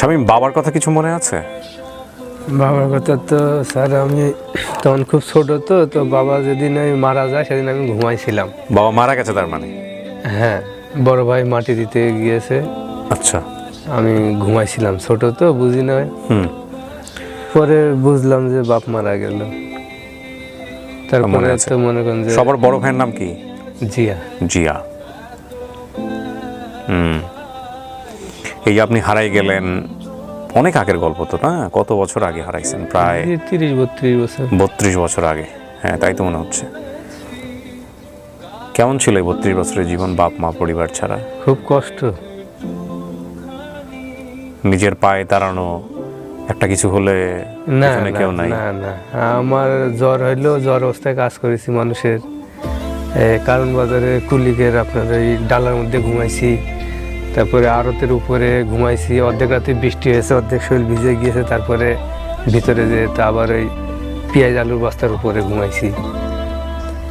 শামীম, বাবার কথা কিছু মনে আছে? বাবার কথা তো স্যার আমি তখন খুব ছোট, তো বাবা যেদিন আমি মারা যায় সেদিন আমি ঘুমাইছিলাম। বাবা মারা গেছে তার মানে? হ্যাঁ, বড় ভাই মাটি দিতে গিয়েছে, আচ্ছা। আমি ঘুমাইছিলাম, ছোট তো বুঝি না। হুম। পরে বুঝলাম যে বাপ মারা গেল। তারপরে তো মনে করেন যে সবার বড় ভাইয়ের নাম কি? জিয়া। জিয়া। এই আপনি হারাই গেলেন, অনেক আগের গল্প তো না? কত বছর আগে হারাইছেন? প্রায় 30-32 বছর। 32 বছর আগে, হ্যাঁ তাই তো মনে হচ্ছে। কেমন ছিল এই 32 বছরের জীবন বাপ মা পরিবার ছাড়া? খুব কষ্ট। নিজের পায়ে দাঁড়ানো, একটা কিছু হলে না এখানে কেউ নাই। না না, আমার জ্বর হইলো, জ্বর অবস্থায় কাজ করেছি মানুষের, কারণ বাজারে কুলিকের আপনার এই ডালার মধ্যে ঘুমাইছি, তারপরে আড়তের উপরে ঘুমাইছি, অর্ধেক রাতে বৃষ্টি হয়েছে, অর্ধেক শরীর ভিজে গিয়েছে, তারপরে ভিতরে যে আবার ওই পেঁয়াজ আলুর বস্তার উপরে ঘুমাইছি।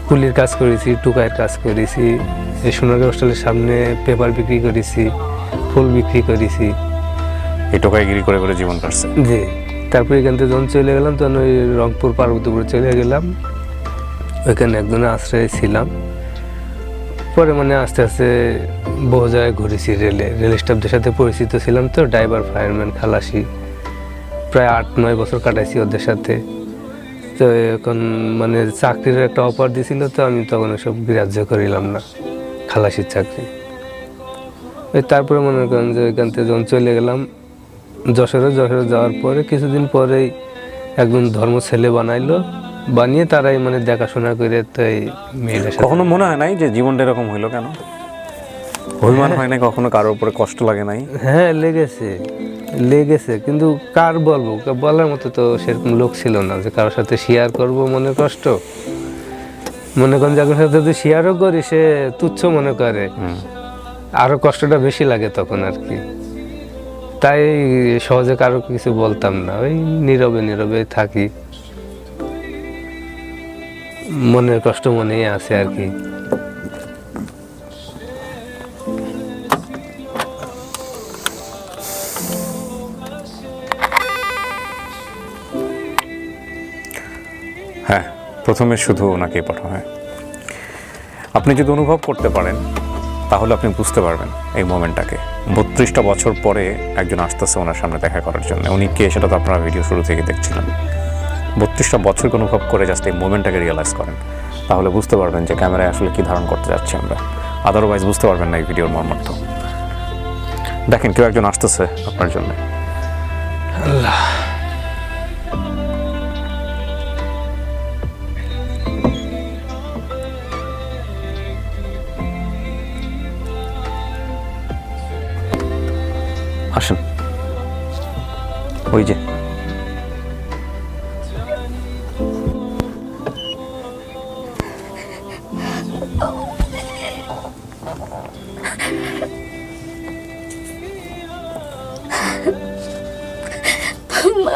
কুলির কাজ করেছি, টুকাইয়ের কাজ করেছি, এই সোনারগাঁও হোস্টেলের সামনে পেপার বিক্রি করেছি, ফুল বিক্রি করেছি। এই টোকাইগিরি করে করে জীবন কাটছে। জি। তারপরে এখান থেকে যখন চলে গেলাম তখন ওই রংপুর পার্বতীপুরে চলে গেলাম, ওইখানে একজনের আশ্রয়ে ছিলাম। পরে মানে আস্তে আস্তে বহু জায়গায় ঘুরেছি, রেল স্টাফদের সাথে পরিচিত ছিলাম, তো ড্রাইভার, ফায়ারম্যান, খালাসি, প্রায় 8-9 বছর কাটাইছি ওদের সাথে। তো এখন মানে চাকরির একটা অফার দিয়েছিল, তো আমি তখন ওসব গ্রাহ্য করিলাম না, খালাসির চাকরি। ওই তারপরে মনে করেন যে ওইখান থেকে যখন চলে গেলাম যশোরে যাওয়ার পরে কিছুদিন পরেই একজন ধর্ম ছেলে বানাইলো, বানিয়ে তারাই মানে দেখাশোনা করে তো এই মেয়েদের সাথে। কখনো মনে হয় নাই যে জীবনটা এরকম হইলো কেন? অভিমান হয় নাই কখনো? কারোর উপরে কষ্ট লাগে নাই? হ্যাঁ, লেগেছে, কিন্তু কার বলবো, বলার মতো তো সেরকম লোক ছিল না যে কারোর সাথে শেয়ার করব মনের কষ্ট। মনে করেন যাদের সাথে যদি শেয়ারও করি সে তুচ্ছ মনে করে, আরো কষ্টটা বেশি লাগে তখন আর কি। তাই সহজে কারো কিছু বলতাম না, ওই নীরবে থাকি, মনের কষ্ট মনেই আছে আর কি। হ্যাঁ, প্রথমে শুধু ওনাকেই পাঠানো হয়। আপনি যদি অনুভব করতে পারেন তাহলে আপনি বুঝতে পারবেন এই মোমেন্টটাকে। 32টা বছর পরে একজন আসতেছে ওনার সামনে দেখা করার জন্য। উনি কে সেটা তো আপনারা ভিডিও শুরু থেকে দেখছিলেন। 32টা বছরকে অনুভব করে জাস্ট এই মোমেন্টটাকে রিয়েলাইজ করেন, তাহলে বুঝতে পারবেন যে ক্যামেরায় আসলে কি ধারণ করতে যাচ্ছি আমরা। আদারওয়াইজ বুঝতে পারবেন না এই ভিডিওর মর্মার্থ। দেখেন, কেউ একজন আসতেছে আপনার জন্য। আল্লাহ, আসেন, ওই যে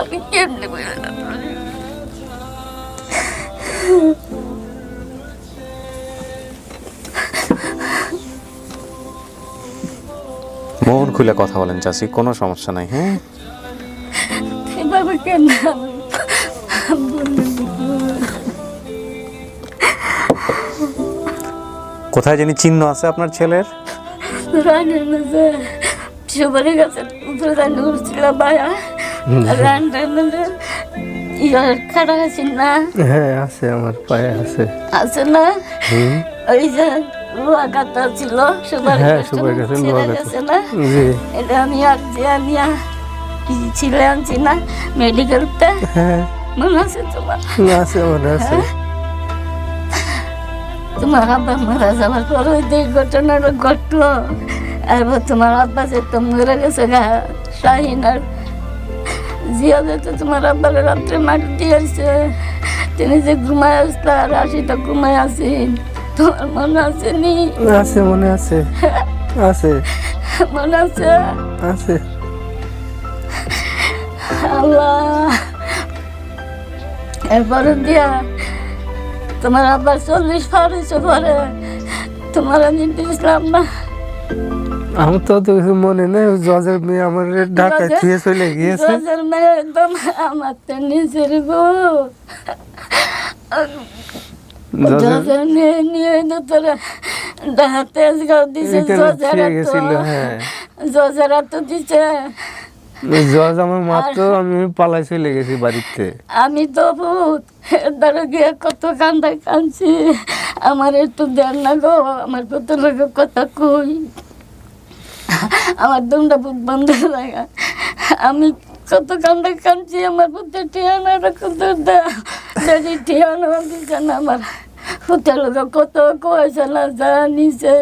আমি কেমনে মন খুলে কথা বলেন চাচি, কোনো সমস্যা নাই। হ্যাঁ, এভাবে কেন কোথায় জানি চিহ্ন আছে আপনার ছেলের? রানের মাঝে সবারই গাছে উপরে রান্না করছিল বায়া, রান্নার মধ্যে খাটা আছে না? হ্যাঁ আছে, আমার পায়ে আছে। আছে না? ওই যে লোহা কাটা ছিল সবার হ্যাঁ, সবার কাছে লোহা কাটা আছে না? জি। এটা আমি আর যে আনিয়া কি ছিলে আনছি না মেডিকেলতে, হ্যাঁ মনে আছে তোমার? আছে, মনে আছে। তোমার আব্বা মারা যাওয়ার পর ওই যে ঘটনাটা ঘটলো, আর তোমার আব্বা যে তো মরে গেছে গা, শাহিন আর জিয়া যেতে তোমার আব্বার রাত্রে মাটি দিয়েছে, তিনি যে ঘুমায় আসতো আর আশিটা ঘুমায় আসি, তোমার মনে আছে নি? আছে, মনে আছে, আছে, মনে আছে? আছে। আল্লাহ, এরপরে দিয়া তোমার আব্বার 40 পরে তোমার আমি দিয়েছিলাম না, আমার তো অত কিছু মনে নেই, জজের মেয়ে আমার ঢাকায় থুয়ে চলে গিয়েছে। জজের মেয়ে একদম আমার তো নিজের গো। জজের মেয়ে নিয়ে তো তোরা হাতে দিছে, থুয়ে গেছিল। হ্যাঁ, জজেরা তো দিছে। জজ আমার মাত্র, আমি পালাই চলে গেছি বাড়িতে। আমি তো ভূত ধরে গিয়ে কত কাঁদছি, আমার একটু দেন না গো, আমার কত লোক কথা কই, আমার দুমটা বুক বন্ধ লাগা। আমি কত কাঁদছি, আমার পুতে টিয়ানো কত যদি টিয়ানো দিচ্ছে না, আমার পুতে লোক কত কয়েছে না, যা নিচে